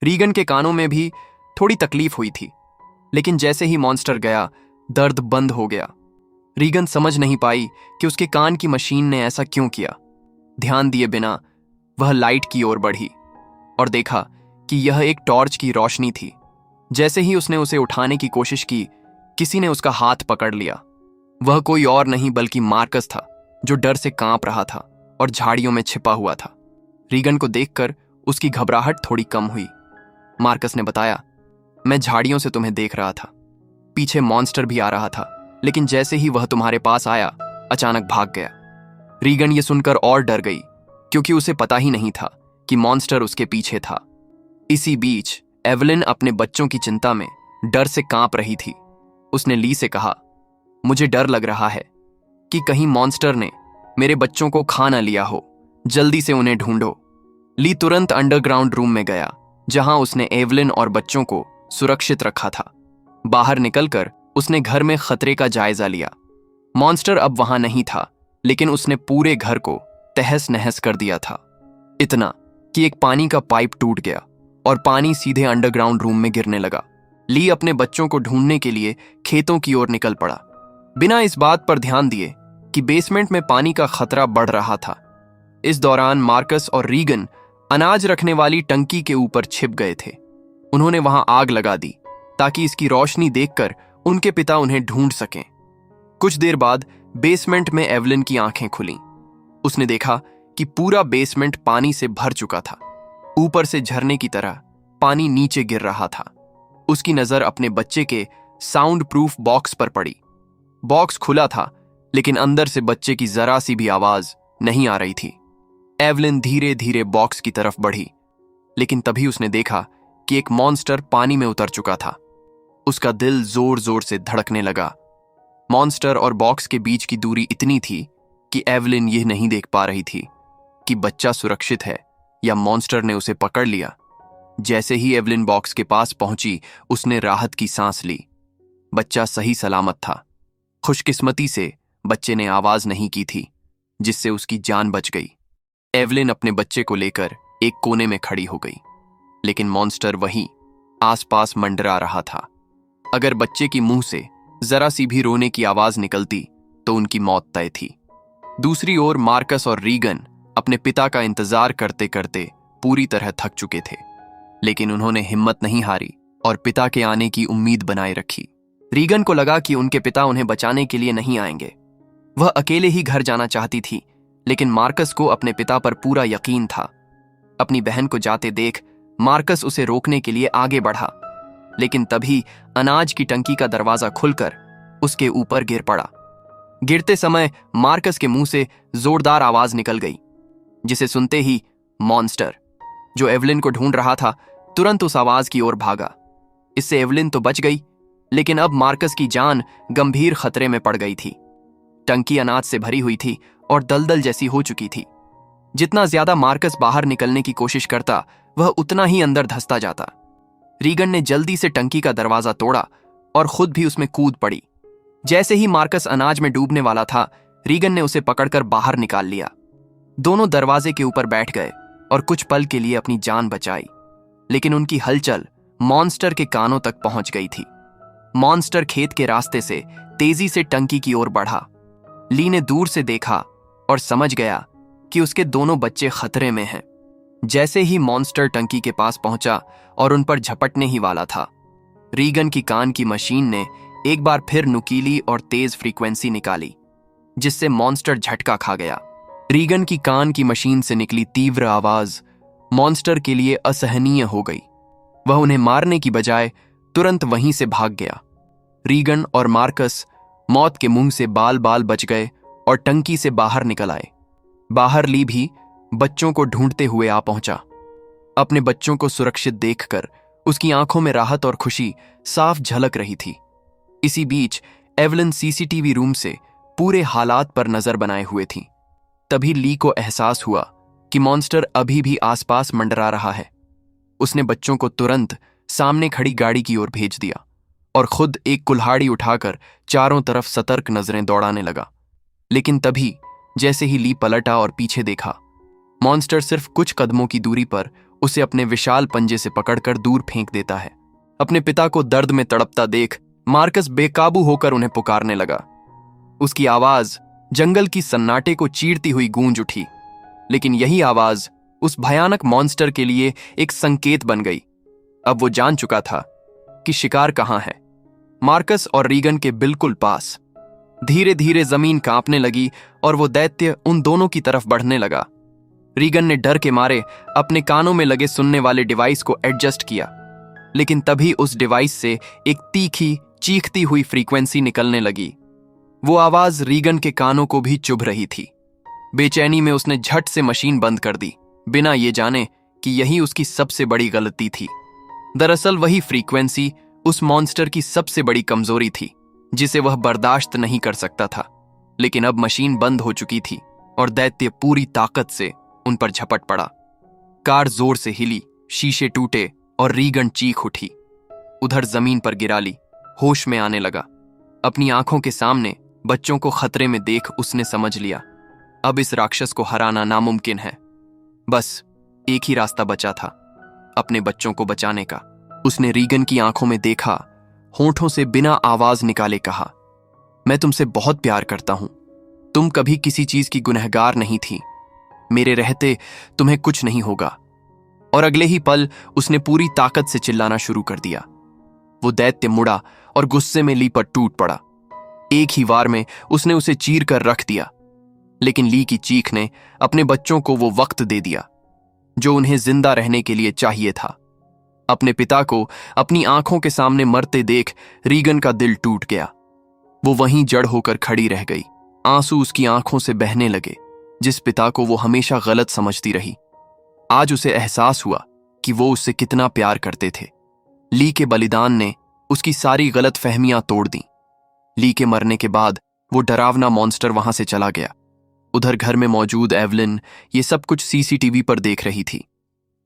Regan के कानों में भी थोड़ी तकलीफ हुई थी, लेकिन जैसे ही मॉन्स्टर गया दर्द बंद हो गया। रीगन समझ नहीं पाई कि उसके कान की मशीन ने ऐसा क्यों किया। ध्यान दिए बिना वह लाइट की ओर बढ़ी और देखा कि यह एक टॉर्च की रोशनी थी। जैसे ही उसने उसे उठाने की कोशिश की, किसी ने उसका हाथ पकड़ लिया। वह कोई और नहीं बल्कि मार्कस था, जो डर से कांप रहा था और झाड़ियों में छिपा हुआ था। रीगन को देखकर उसकी घबराहट थोड़ी कम हुई। मार्कस ने बताया, मैं झाड़ियों से तुम्हें देख रहा था। पीछे मॉन्स्टर भी आ रहा था, लेकिन जैसे ही वह तुम्हारे पास आया अचानक भाग गया। रीगन ये सुनकर और डर गई, क्योंकि उसे पता ही नहीं था कि मॉन्स्टर उसके पीछे था। इसी बीच एवलिन अपने बच्चों की चिंता में डर से कांप रही थी। उसने ली से कहा, मुझे डर लग रहा है कि कहीं मॉन्स्टर ने मेरे बच्चों को खा न लिया हो। जल्दी से उन्हें ढूंढो। ली तुरंत अंडरग्राउंड रूम में गया, जहां उसने एवलिन और बच्चों को सुरक्षित रखा था। बाहर निकलकर उसने घर में खतरे का जायजा लिया। मॉन्स्टर अब वहां नहीं था, लेकिन उसने पूरे घर को तहस नहस कर दिया था। इतना कि एक पानी का पाइप टूट गया और पानी सीधे अंडरग्राउंड रूम में गिरने लगा। ली अपने बच्चों को ढूंढने के लिए खेतों की ओर निकल पड़ा, बिना इस बात पर ध्यान दिए कि बेसमेंट में पानी का खतरा बढ़ रहा था। इस दौरान मार्कस और रीगन अनाज रखने वाली टंकी के ऊपर छिप गए थे। उन्होंने वहां आग लगा दी ताकि इसकी रोशनी देखकर उनके पिता उन्हें ढूंढ सकें। कुछ देर बाद बेसमेंट में एवलिन की आंखें खुलीं। उसने देखा कि पूरा बेसमेंट पानी से भर चुका था। ऊपर से झरने की तरह पानी नीचे गिर रहा था। उसकी नजर अपने बच्चे के साउंड प्रूफ बॉक्स पर पड़ी। बॉक्स खुला था, लेकिन अंदर से बच्चे की जरा सी भी आवाज नहीं आ रही थी। एवलिन धीरे धीरे बॉक्स की तरफ बढ़ी, लेकिन तभी उसने देखा कि एक मॉन्स्टर पानी में उतर चुका था। उसका दिल जोर जोर से धड़कने लगा। मॉन्स्टर और बॉक्स के बीच की दूरी इतनी थी कि एवलिन यह नहीं देख पा रही थी कि बच्चा सुरक्षित है या मॉन्स्टर ने उसे पकड़ लिया। जैसे ही एवलिन बॉक्स के पास पहुंची, उसने राहत की सांस ली। बच्चा सही सलामत था। खुशकिस्मती से बच्चे ने आवाज नहीं की थी, जिससे उसकी जान बच गई। एवलिन अपने बच्चे को लेकर एक कोने में खड़ी हो गई, लेकिन मॉन्स्टर वहीं आसपास मंडरा रहा था। अगर बच्चे की मुंह से जरा सी भी रोने की आवाज निकलती तो उनकी मौत तय थी। दूसरी ओर मार्कस और रीगन अपने पिता का इंतजार करते करते पूरी तरह थक चुके थे, लेकिन उन्होंने हिम्मत नहीं हारी और पिता के आने की उम्मीद बनाए रखी। रीगन को लगा कि उनके पिता उन्हें बचाने के लिए नहीं आएंगे। वह अकेले ही घर जाना चाहती थी, लेकिन मार्कस को अपने पिता पर पूरा यकीन था। अपनी बहन को जाते देख मार्कस उसे रोकने के लिए आगे बढ़ा, लेकिन तभी अनाज की टंकी का दरवाजा खुलकर उसके ऊपर गिर पड़ा। गिरते समय मार्कस के मुंह से जोरदार आवाज निकल गई, जिसे सुनते ही मॉन्स्टर, जो एवलिन को ढूंढ रहा था, तुरंत उस आवाज की ओर भागा। इससे एवलिन तो बच गई, लेकिन अब मार्कस की जान गंभीर खतरे में पड़ गई थी। टंकी अनाज से भरी हुई थी और दलदल जैसी हो चुकी थी। जितना ज्यादा मार्कस बाहर निकलने की कोशिश करता, वह उतना ही अंदर धंसता जाता। रीगन ने जल्दी से टंकी का दरवाजा तोड़ा और खुद भी उसमें कूद पड़ी। जैसे ही मार्कस अनाज में डूबने वाला था, रीगन ने उसे पकड़कर बाहर निकाल लिया। दोनों दरवाजे के ऊपर बैठ गए और कुछ पल के लिए अपनी जान बचाई, लेकिन उनकी हलचल मॉन्स्टर के कानों तक पहुंच गई थी। मॉन्स्टर खेत के रास्ते से तेजी से टंकी की ओर बढ़ा। ली ने दूर से देखा और समझ गया कि उसके दोनों बच्चे खतरे में हैं। जैसे ही मॉन्स्टर टंकी के पास पहुंचा और उन पर झपटने ही वाला था, रीगन की कान की मशीन ने एक बार फिर नुकीली और तेज फ्रीक्वेंसी निकाली, जिससे मॉन्स्टर झटका खा गया। रीगन की कान की मशीन से निकली तीव्र आवाज मॉन्स्टर के लिए असहनीय हो गई। वह उन्हें मारने की बजाय तुरंत वहीं से भाग गया। रीगन और मार्कस मौत के मुंह से बाल बाल बच गए और टंकी से बाहर निकल आए। बाहर ली भी बच्चों को ढूंढते हुए आ पहुंचा। अपने बच्चों को सुरक्षित देखकर उसकी आंखों में राहत और खुशी साफ झलक रही थी। इसी बीच एवलिन सीसीटीवी रूम से पूरे हालात पर नजर बनाए हुए थी। तभी ली को एहसास हुआ कि मॉन्स्टर अभी भी आसपास मंडरा रहा है। उसने बच्चों को तुरंत सामने खड़ी गाड़ी की ओर भेज दिया और खुद एक कुल्हाड़ी उठाकर चारों तरफ सतर्क नजरें दौड़ाने लगा। लेकिन तभी जैसे ही ली पलटा और पीछे देखा, मॉन्स्टर सिर्फ कुछ कदमों की दूरी पर उसे अपने विशाल पंजे से पकड़कर दूर फेंक देता है। अपने पिता को दर्द में तड़पता देख मार्कस बेकाबू होकर उन्हें पुकारने लगा। उसकी आवाज जंगल की सन्नाटे को चीरती हुई गूंज उठी, लेकिन यही आवाज उस भयानक मॉन्स्टर के लिए एक संकेत बन गई। अब वो जान चुका था कि शिकार कहां है। मार्कस और रीगन के बिल्कुल पास। धीरे धीरे जमीन कांपने लगी और वो दैत्य उन दोनों की तरफ बढ़ने लगा। रीगन ने डर के मारे अपने कानों में लगे सुनने वाले डिवाइस को एडजस्ट किया, लेकिन तभी उस डिवाइस से एक तीखी चीखती हुई फ्रीक्वेंसी निकलने लगी। वो आवाज रीगन के कानों को भी चुभ रही थी। बेचैनी में उसने झट से मशीन बंद कर दी, बिना ये जाने कि यही उसकी सबसे बड़ी गलती थी। दरअसल वही फ्रीक्वेंसी उस मॉन्स्टर की सबसे बड़ी कमजोरी थी, जिसे वह बर्दाश्त नहीं कर सकता था। लेकिन अब मशीन बंद हो चुकी थी और दैत्य पूरी ताकत से उन पर झपट पड़ा। कार जोर से हिली, शीशे टूटे और रीगन चीख उठी। उधर जमीन पर गिरा ली, होश में आने लगा। अपनी आंखों के सामने बच्चों को खतरे में देख उसने समझ लिया, अब इस राक्षस को हराना नामुमकिन है। बस एक ही रास्ता बचा था, अपने बच्चों को बचाने का। उसने रीगन की आंखों में देखा, होंठों से बिना आवाज निकाले कहा, मैं तुमसे बहुत प्यार करता हूं। तुम कभी किसी चीज की गुनहगार नहीं थी। मेरे रहते तुम्हें कुछ नहीं होगा। और अगले ही पल उसने पूरी ताकत से चिल्लाना शुरू कर दिया। वो दैत्य मुड़ा और गुस्से में ली पर टूट पड़ा। एक ही वार में उसने उसे चीर कर रख दिया। लेकिन ली की चीख ने अपने बच्चों को वो वक्त दे दिया जो उन्हें जिंदा रहने के लिए चाहिए था। अपने पिता को अपनी आंखों के सामने मरते देख रीगन का दिल टूट गया। वो वहीं जड़ होकर खड़ी रह गई। आंसू उसकी आंखों से बहने लगे। जिस पिता को वो हमेशा गलत समझती रही, आज उसे एहसास हुआ कि वो उससे कितना प्यार करते थे। ली के बलिदान ने उसकी सारी गलत फहमियां तोड़ दी। ली के मरने के बाद वो डरावना मॉन्स्टर वहां से चला गया। उधर घर में मौजूद एवलिन ये सब कुछ सीसीटीवी पर देख रही थी।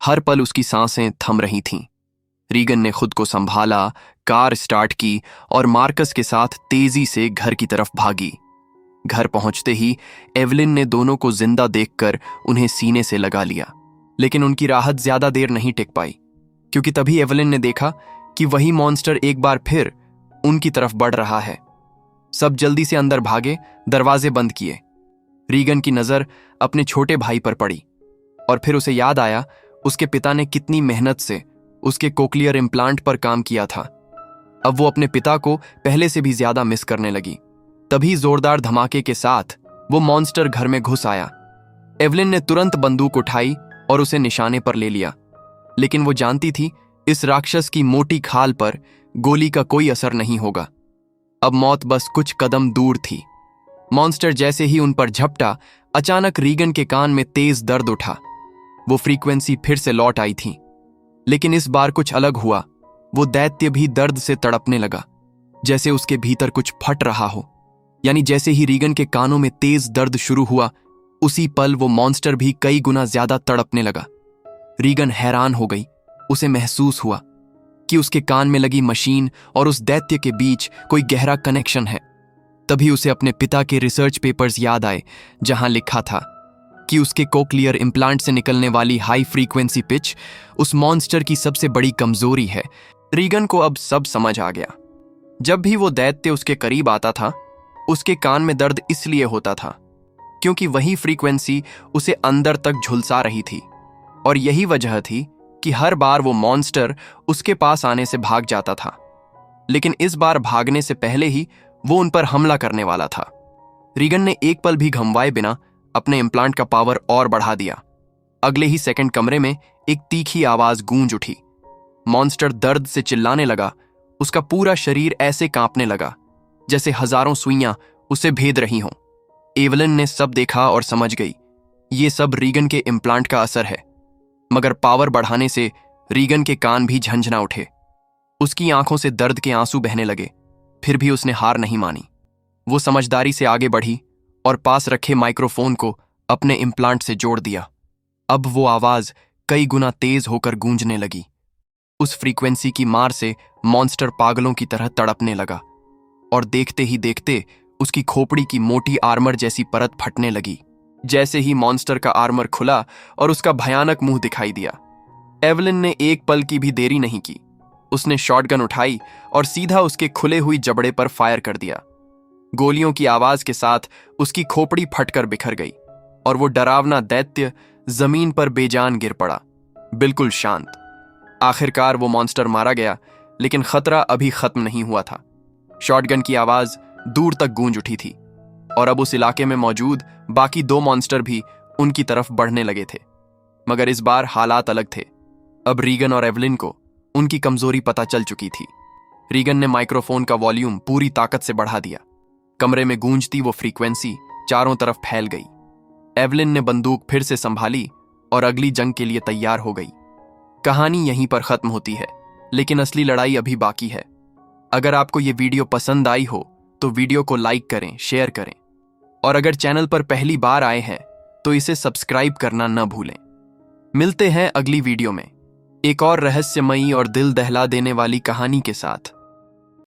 हर पल उसकी सांसें थम रही थीं। रीगन ने खुद को संभाला, कार स्टार्ट की और मार्कस के साथ तेजी से घर की तरफ भागी। घर पहुंचते ही एवलिन ने दोनों को जिंदा देखकर उन्हें सीने से लगा लिया। लेकिन उनकी राहत ज्यादा देर नहीं टिक पाई, क्योंकि तभी एवलिन ने देखा कि वही मॉन्स्टर एक बार फिर उनकी तरफ बढ़ रहा है। सब जल्दी से अंदर भागे, दरवाजे बंद किए। रीगन की नजर अपने छोटे भाई पर पड़ी और फिर उसे याद आया उसके पिता ने कितनी मेहनत से उसके कोक्लियर इम्प्लांट पर काम किया था। अब वो अपने पिता को पहले से भी ज्यादा मिस करने लगी। तभी जोरदार धमाके के साथ वो मॉन्स्टर घर में घुस आया। एवलिन ने तुरंत बंदूक उठाई और उसे निशाने पर ले लिया, लेकिन वो जानती थी इस राक्षस की मोटी खाल पर गोली का कोई असर नहीं होगा। अब मौत बस कुछ कदम दूर थी। मॉन्स्टर जैसे ही उन पर झपटा, अचानक रीगन के कान में तेज दर्द उठा। वो फ्रीक्वेंसी फिर से लौट आई थी, लेकिन इस बार कुछ अलग हुआ। वो दैत्य भी दर्द से तड़पने लगा, जैसे उसके भीतर कुछ फट रहा हो। यानी जैसे ही रीगन के कानों में तेज दर्द शुरू हुआ, उसी पल वो मॉन्स्टर भी कई गुना ज्यादा तड़पने लगा। रीगन हैरान हो गई। उसे महसूस हुआ कि उसके कान में लगी मशीन और उस दैत्य के बीच कोई गहरा कनेक्शन है। तभी उसे अपने पिता के रिसर्च पेपर्स याद आए, जहां लिखा था कि उसके कोक्लियर इम्प्लांट से निकलने वाली हाई फ्रीक्वेंसी पिच उस मॉन्स्टर की सबसे बड़ी कमजोरी है। रीगन को अब सब समझ आ गया। जब भी वो दैत्य उसके करीब आता था, उसके कान में दर्द इसलिए होता था क्योंकि वही फ्रीक्वेंसी उसे अंदर तक झुलसा रही थी। और यही वजह थी कि हर बार वो मॉन्स्टर उसके पास आने से भाग जाता था, लेकिन इस बार भागने से पहले ही वो उन पर हमला करने वाला था। रीगन ने एक पल भी घमवाए बिना अपने इम्प्लांट का पावर और बढ़ा दिया। अगले ही सेकंड कमरे में एक तीखी आवाज गूंज उठी। मॉन्स्टर दर्द से चिल्लाने लगा। उसका पूरा शरीर ऐसे कांपने लगा जैसे हजारों सुइयां उसे भेद रही हों। एवलिन ने सब देखा और समझ गई, ये सब रीगन के इम्प्लांट का असर है। मगर पावर बढ़ाने से रीगन के कान भी झंझना उठे। उसकी आंखों से दर्द के आंसू बहने लगे। फिर भी उसने हार नहीं मानी। वो समझदारी से आगे बढ़ी और पास रखे माइक्रोफोन को अपने इम्प्लांट से जोड़ दिया। अब वो आवाज कई गुना तेज होकर गूंजने लगी। उस फ्रीक्वेंसी की मार से मॉन्स्टर पागलों की तरह तड़पने लगा और देखते ही देखते उसकी खोपड़ी की मोटी आर्मर जैसी परत फटने लगी। जैसे ही मॉन्स्टर का आर्मर खुला और उसका भयानक मुंह दिखाई दिया, एवलिन ने एक पल की भी देरी नहीं की। उसने शॉटगन उठाई और सीधा उसके खुले हुई जबड़े पर फायर कर दिया। गोलियों की आवाज के साथ उसकी खोपड़ी फटकर बिखर गई और वो डरावना दैत्य जमीन पर बेजान गिर पड़ा, बिल्कुल शांत। आखिरकार वो मॉन्स्टर मारा गया, लेकिन खतरा अभी खत्म नहीं हुआ था। शॉटगन की आवाज दूर तक गूंज उठी थी और अब उस इलाके में मौजूद बाकी 2 मॉन्स्टर भी उनकी तरफ बढ़ने लगे थे। मगर इस बार हालात अलग थे। अब रीगन और एवलिन को उनकी कमजोरी पता चल चुकी थी। रीगन ने माइक्रोफोन का वॉल्यूम पूरी ताकत से बढ़ा दिया। कमरे में गूंजती वो फ्रीक्वेंसी चारों तरफ फैल गई। एवलिन ने बंदूक फिर से संभाली और अगली जंग के लिए तैयार हो गई। कहानी यहीं पर खत्म होती है, लेकिन असली लड़ाई अभी बाकी है। अगर आपको ये वीडियो पसंद आई हो तो वीडियो को लाइक करें, शेयर करें और अगर चैनल पर पहली बार आए हैं तो इसे सब्सक्राइब करना न भूलें। मिलते हैं अगली वीडियो में एक और रहस्यमयी और दिल दहला देने वाली कहानी के साथ।